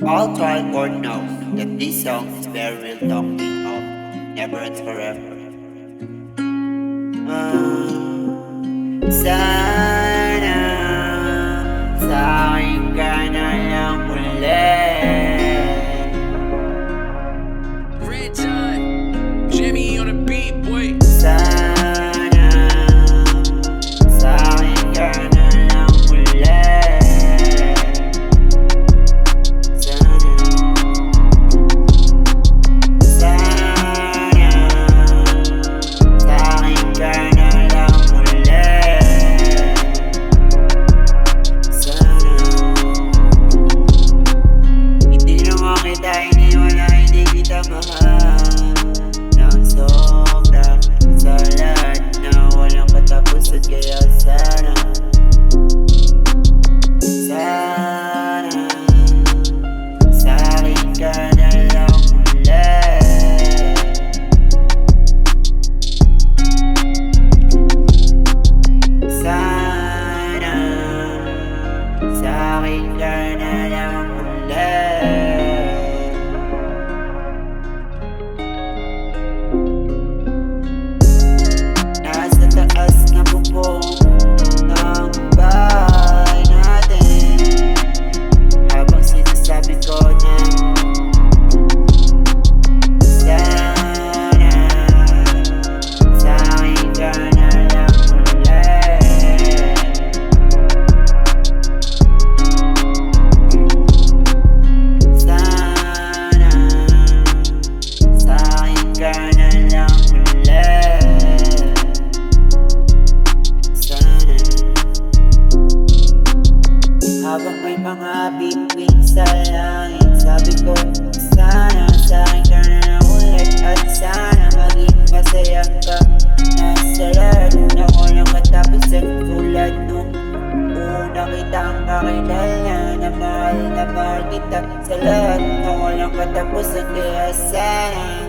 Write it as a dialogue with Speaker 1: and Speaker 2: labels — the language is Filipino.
Speaker 1: All try or know that this song is very real talking of never and forever. Sana sa akin ka na lang ulit.
Speaker 2: Red John, Jimmy on the beat, boy.
Speaker 1: Sana sa akin ka na lang ulit. Sana sa akin ka na lang ulit. Sana hindi naman kita iniwala, hindi kita mahal ng sobra sa lahat na walang katapusan. Kaya sana sa akin ka na lang ulit. Sana sa akin ka na lang ulit. Nasa taas na bubong ng bahay natin, habang sinasabi ko na sana sa akin ka na lang ulit. Sana sa akin ka na lang ulit. Sana habang may mga bituin sa langit, sabi ko sana sa akin ka na lang ulit. At sana maging masaya ka na sa lahat na walang katapusan. Tulad nung una kitang kakilala, na mahal kita sa lahat na walang katapusan. Kaya sana